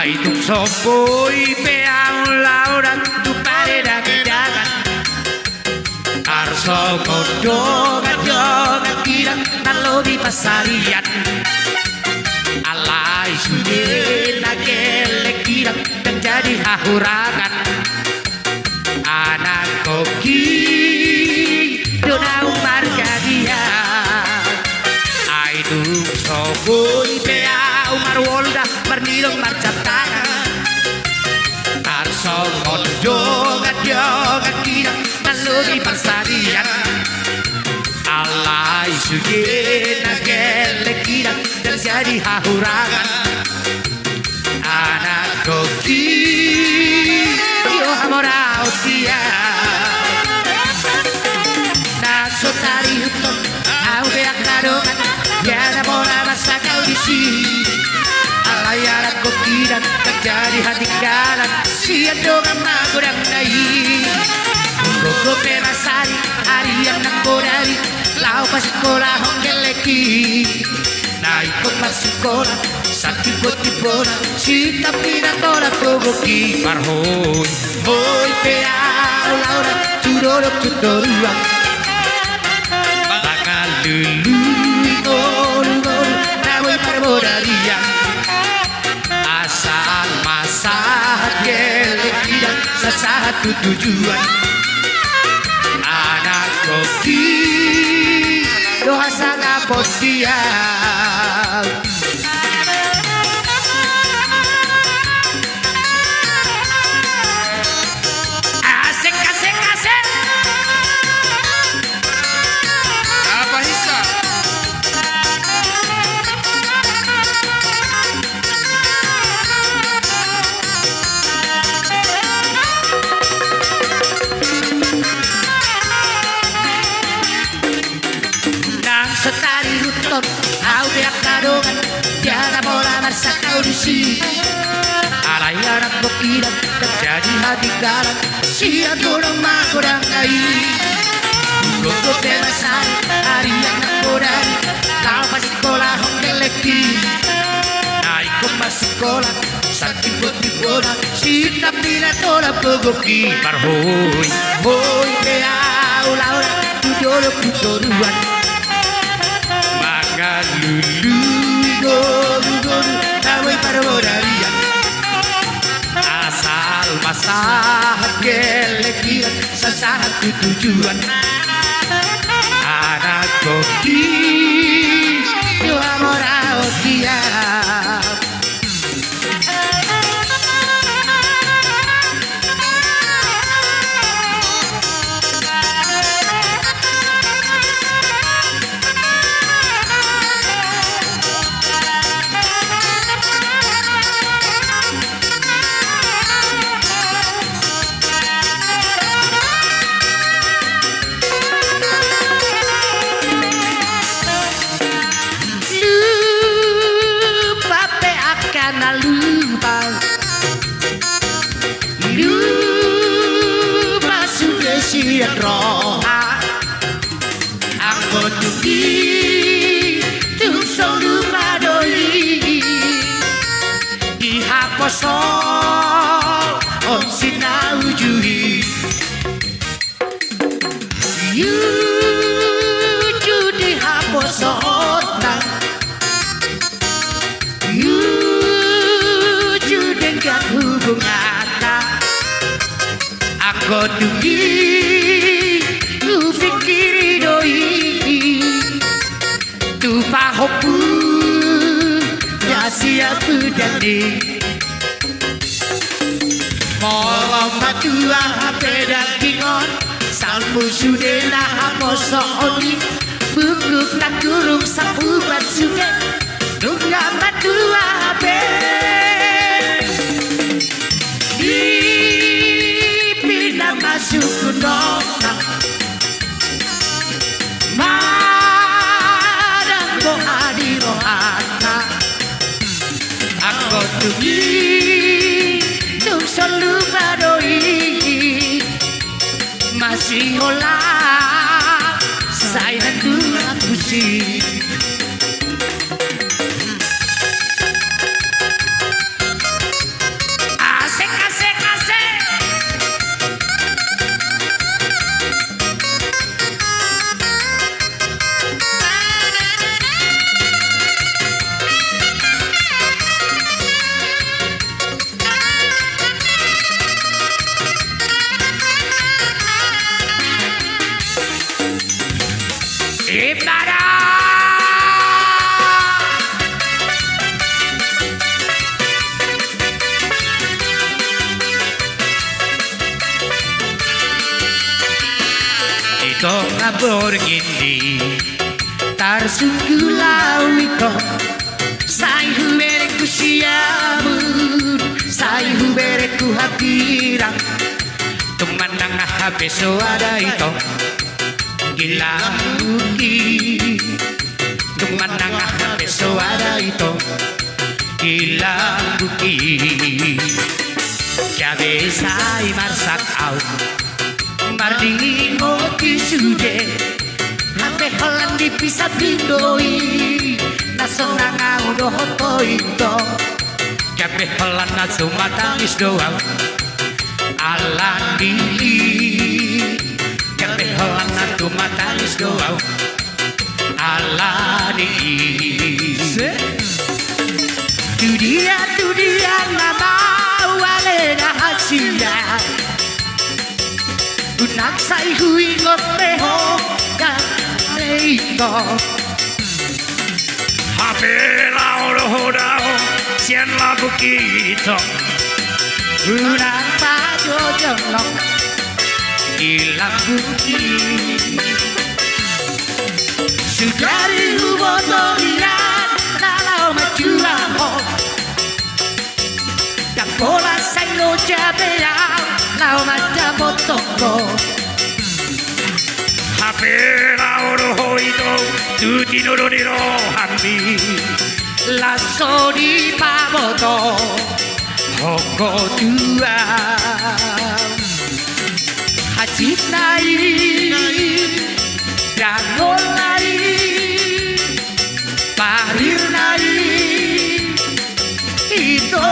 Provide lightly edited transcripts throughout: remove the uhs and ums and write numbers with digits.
Ai tung somboi peang laura tu pareda jalan arso kodongan jongan kira nalobi pasarian alai sudah nagele kira dan jadi hahurangan anak koki dona umar gadia ai tung somboi peang umar wolda bernilong marcap tangan arso kodongan jongan kira nalobi pasarian alai sudah nagele kira dan jadi hahurangan anak koki yo hamora otia nasotari huton au beak kadongan ya na mora masa kau di sini alai anak koki dan terjadi hati kanan sia dongan kurang naik koko perasaan hari yang nak kodari lau pas sekolah hongeleki naik kok pas sekolah sakit poti bola si tapi na tola kogoki parhoy hoy peau laura tudorok tudoruan bakal dulu ngolu nawe parbodaria asal masa geleki dan sesatu tujuan anak koki doa sangat potia asik asik asik apa hisa setari ruton au beak kadongan tiada bola masa kau di sini alai anak bokira terjadi hati galan sia kurang mah kurang kai koko penasan hari anak kodari kau pas sekolah hongeleki naik kok pas sekolah sakit poti bola si tapi na tola kogoki parhoy hoy peau laura tudorok tudoruan lulu goru goru nawe parbodaria asal masahat geleki sesatu tujuan anak koki yo amora otia lupa sudah siap roha aku tuki tuk solu padoli dihaposo on sina ujui you judi haposo hubungan aku tuki ku fikiri doi tu pahopu ya siapa jadi malam matua peda kingon salmu sudah lah mosoni buku tak kurung sapubat sudah nungga matua masuk ke nona madang ko adiro hata aku tuki tung selalu padoi masih olah Ibara. Ito Lamborghini Tarsunggulau ito Sai hubereku siamun Sai hubereku hatiran Tumandang beso ada ito Gilang buki Tumandang beso ada ito Gilang buki Jabe sai marsak au Mardi moti sude Hape holan di pisa bindoi Nasona ngau do hoto ito Jabe holan nasu matangis doang Alan dili Jabe holan nasu matangis doang Alan dili Dudia nama wale na hasilnya Unak sai hui ngote ho Ganeito Hapela oro hodao Sien la bukito Unak pajo jonok Ilang buki Sudari huboto hian Nalau majua ho Kampola sai lo jabeao Lau maja botoko Hapela oro hoito Tuti nororiro hambi Lasso di pavoto Hoko tua Hajinai Dangolai Parirnai Ito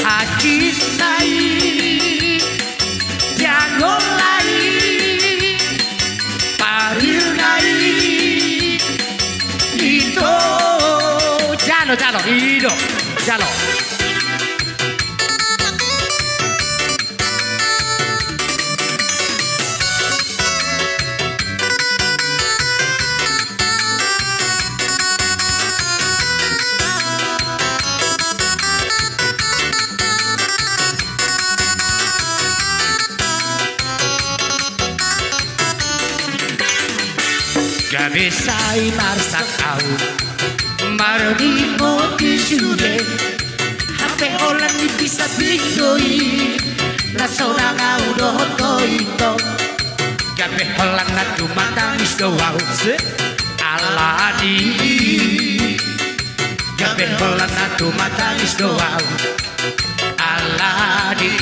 Hajinai Dangolai Parirnai Ito Jalo Ido Jalo Gabesai marsakau Mardi moti sude Hape holan di bisa bindoi Lasona ngau do hoto ito Gabe holan na tumatangis doaw Aladi Gabe holan na tumatangis doaw Aladi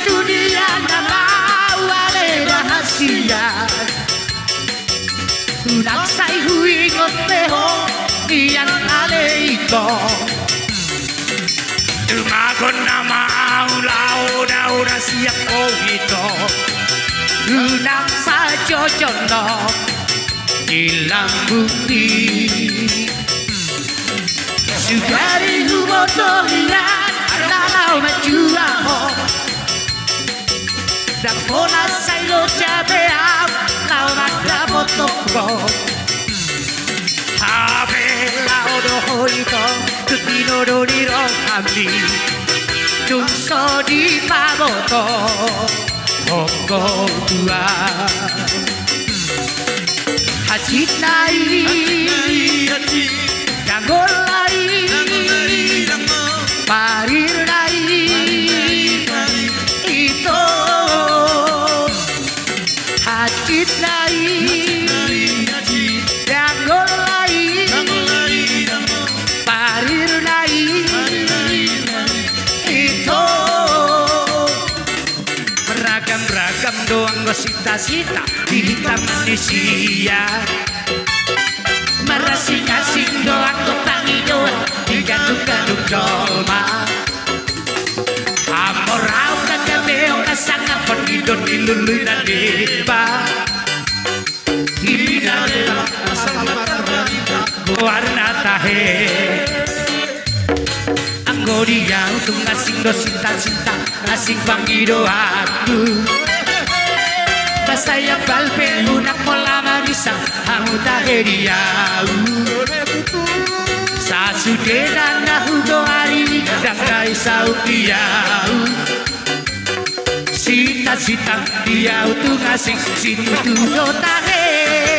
Dudia nama wale rahasia Unak sai hui ngote ho Iyan ale ito Tumagon nama lau ura siap ko ito Unak sa jojono Ilang bukti Sugari huboto hilan Nalau majua ho Dapola sai lo jabeao Lau maga botoko Habela oro hoito Tuti nororiro hambi Dunso di pavoto Hoko tua Hajinai Dangolai Parirnai Ito Hajinai Dangolai Parirnai Ito Beragam-ragam doang gosita-sita Di hitam manusia Marasing-asing doang kotangi doang Digaduk-gaduk dolma Amorau kagabeo kasanga Pagidon niluluy na diba Ibinadela asal matarbalita Warna tahe Ang goriya untuk ngasing gosita-sita Ngasing pangido aku basta yung balpe unak mo lamang isang hango dahil iyaw sa sudenan na hugo ari dangay sa ukiyaw sita-sitang iyaw tungasing situtuyo tahe